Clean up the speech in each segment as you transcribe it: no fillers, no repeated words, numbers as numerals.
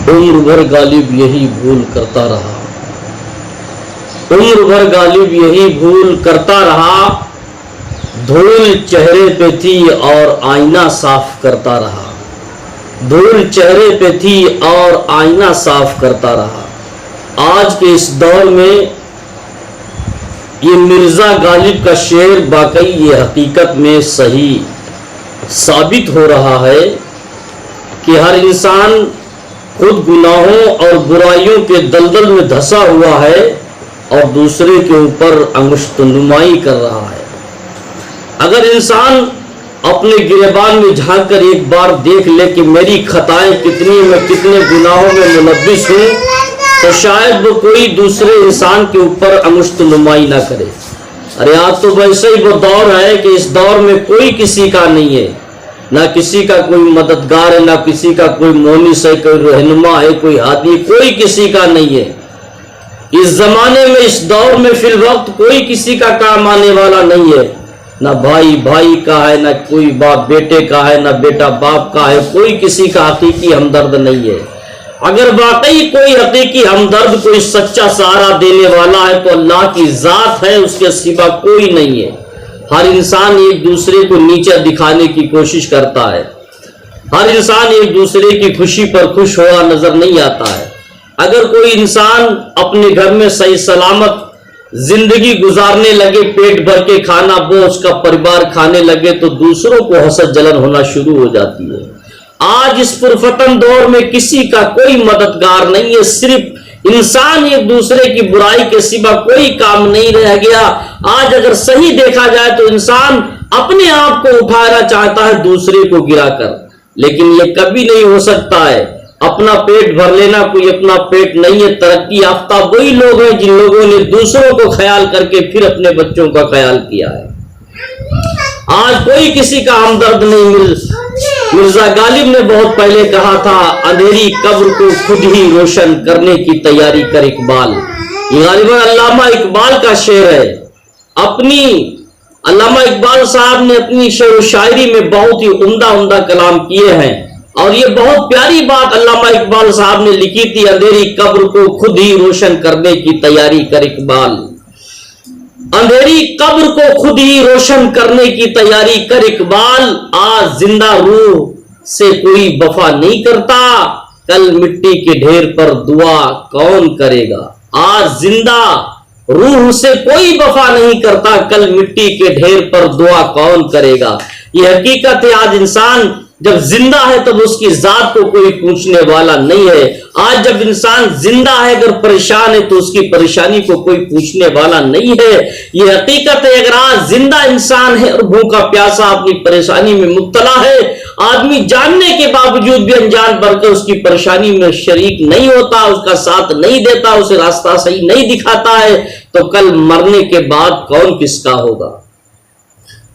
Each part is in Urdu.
عمر بھر غالب یہی بھول کرتا رہا، عمر بھر غالب یہی بھول کرتا رہا، دھول چہرے پہ تھی اور آئینہ صاف کرتا رہا، دھول چہرے پہ تھی اور آئینہ صاف کرتا رہا۔ آج کے اس دور میں یہ مرزا غالب کا شعر واقعی یہ حقیقت میں صحیح ثابت ہو رہا ہے کہ ہر انسان خود گناہوں اور برائیوں کے دلدل میں دھسا ہوا ہے اور دوسرے کے اوپر انگشت نمائی کر رہا ہے۔ اگر انسان اپنے گریبان میں جھانک کر ایک بار دیکھ لے کہ میری خطائیں کتنی، میں کتنے گناہوں میں ملوث ہوں، تو شاید وہ کوئی دوسرے انسان کے اوپر انگشت نمائی نہ کرے۔ ارے آج تو ویسے ہی وہ دور ہے کہ اس دور میں کوئی کسی کا نہیں ہے، نہ کسی کا کوئی مددگار ہے، نہ کسی کا کوئی مونس ہے، کوئی رہنما ہے، کوئی ہادی، کوئی کسی کا نہیں ہے۔ اس زمانے میں، اس دور میں فی الوقت کوئی کسی کا کام آنے والا نہیں ہے، نہ بھائی بھائی کا ہے، نہ کوئی باپ بیٹے کا ہے، نہ بیٹا باپ کا ہے، کوئی کسی کا حقیقی ہمدرد نہیں ہے۔ اگر واقعی کوئی حقیقی ہمدرد، کوئی سچا سہارا دینے والا ہے تو اللہ کی ذات ہے، اس کے سوا کوئی نہیں ہے۔ ہر انسان ایک دوسرے کو نیچا دکھانے کی کوشش کرتا ہے، ہر انسان ایک دوسرے کی خوشی پر خوش ہوا نظر نہیں آتا ہے۔ اگر کوئی انسان اپنے گھر میں صحیح سلامت زندگی گزارنے لگے، پیٹ بھر کے کھانا بوجھ کا پریوار کھانے لگے، تو دوسروں کو حسد جلن ہونا شروع ہو جاتی ہے۔ آج اس پرفتن دور میں کسی کا کوئی مددگار نہیں ہے، صرف انسان ایک دوسرے کی برائی کے سوا کوئی کام نہیں رہ گیا۔ آج اگر صحیح دیکھا جائے تو انسان اپنے آپ کو اٹھانا چاہتا ہے دوسرے کو گرا کر، لیکن یہ کبھی نہیں ہو سکتا ہے۔ اپنا پیٹ بھر لینا کوئی اپنا پیٹ نہیں ہے۔ ترقی یافتہ وہی لوگ ہیں جن لوگوں نے دوسروں کو خیال کر کے پھر اپنے بچوں کا خیال کیا ہے۔ آج کوئی کسی کا ہمدرد نہیں۔ مرزا غالب نے بہت پہلے کہا تھا، اندھیری قبر کو خود ہی روشن کرنے کی تیاری کر اقبال۔ یہ غالباً علامہ اقبال کا شعر ہے۔ علامہ اقبال صاحب نے اپنی شعر و شاعری میں بہت ہی عمدہ کلام کیے ہیں، اور یہ بہت پیاری بات علامہ اقبال صاحب نے لکھی تھی، اندھیری قبر کو خود ہی روشن کرنے کی تیاری کر اقبال۔ اندھیری قبر کو خود ہی روشن کرنے کی تیاری کر اقبال، آج زندہ روح سے کوئی وفا نہیں کرتا، کل مٹی کے ڈھیر پر دعا کون کرے گا۔ آج زندہ روح سے کوئی وفا نہیں کرتا، کل مٹی کے ڈھیر پر دعا کون کرے گا۔ یہ حقیقت ہے، آج انسان جب زندہ ہے تب اس کی ذات کو کوئی پوچھنے والا نہیں ہے۔ آج جب انسان زندہ ہے، اگر پریشان ہے تو اس کی پریشانی کو کوئی پوچھنے والا نہیں ہے۔ یہ حقیقت ہے، اگر آج زندہ انسان ہے اور بھوکا پیاسا اپنی پریشانی میں مبتلا ہے، آدمی جاننے کے باوجود بھی انجان بھر کے اس کی پریشانی میں شریک نہیں ہوتا، اس کا ساتھ نہیں دیتا، اسے راستہ صحیح نہیں دکھاتا ہے، تو کل مرنے کے بعد کون کس کا ہوگا؟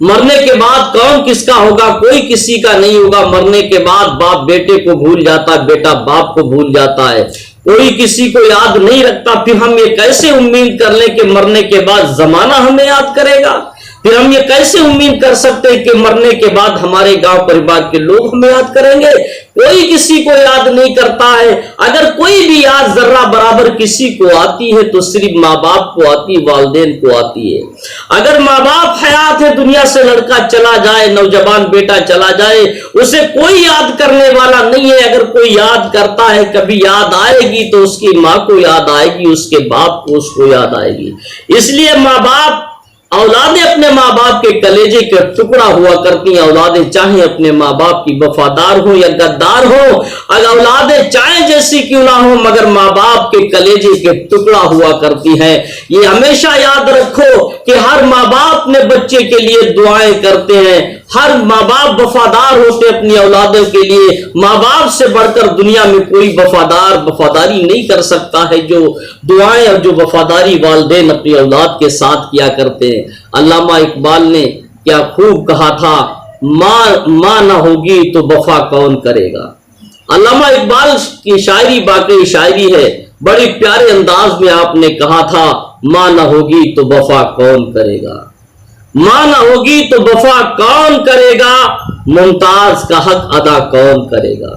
مرنے کے بعد کون کس کا ہوگا؟ کوئی کسی کا نہیں ہوگا۔ مرنے کے بعد باپ بیٹے کو بھول جاتا ہے، بیٹا باپ کو بھول جاتا ہے، کوئی کسی کو یاد نہیں رکھتا۔ پھر ہم یہ کیسے امید کر لیں کہ مرنے کے بعد زمانہ ہمیں یاد کرے گا؟ پھر ہم یہ کیسے امید کر سکتے ہیں کہ مرنے کے بعد ہمارے گاؤں پریوار کے لوگ ہمیں یاد کریں گے؟ کوئی کسی کو یاد نہیں کرتا ہے۔ اگر کوئی بھی یاد ذرہ برابر کسی کو آتی ہے تو صرف ماں باپ کو آتی، والدین کو آتی ہے۔ اگر ماں باپ حیات ہے، دنیا سے لڑکا چلا جائے، نوجوان بیٹا چلا جائے، اسے کوئی یاد کرنے والا نہیں ہے۔ اگر کوئی یاد کرتا ہے، کبھی یاد آئے گی تو اس کی ماں کو یاد آئے گی، اس کے باپ کو اس کو یاد آئے گی۔ اس لیے ماں باپ، اولادیں اپنے ماں باپ کے کلیجے کا ٹکڑا ہوا کرتی ہیں۔ اولادیں چاہیں اپنے ماں باپ کی وفادار ہوں یا غدار ہوں، اگر اولادیں چاہیں جیسی کیوں نہ ہوں، مگر ماں باپ کے کلیجے کے ٹکڑا ہوا کرتی ہیں۔ یہ ہمیشہ یاد رکھو کہ ہر ماں باپ اپنے بچے کے لیے دعائیں کرتے ہیں، ہر ماں باپ وفادار ہوتے اپنی اولادوں کے لیے۔ ماں باپ سے بڑھ کر دنیا میں کوئی وفاداری نہیں کر سکتا ہے جو دعائیں اور جو وفاداری والدین اپنی اولاد کے ساتھ کیا کرتے ہیں۔ علامہ اقبال نے کیا خوب کہا تھا، ماں نہ ہوگی تو وفا کون کرے گا۔ علامہ اقبال کی شاعری واقعی شاعری ہے، بڑی پیارے انداز میں آپ نے کہا تھا، ماں نہ ہوگی تو وفا کون کرے گا، ماں نہ ہوگی تو وفا کون کرے گا، ممتاز کا حق ادا کون کرے گا۔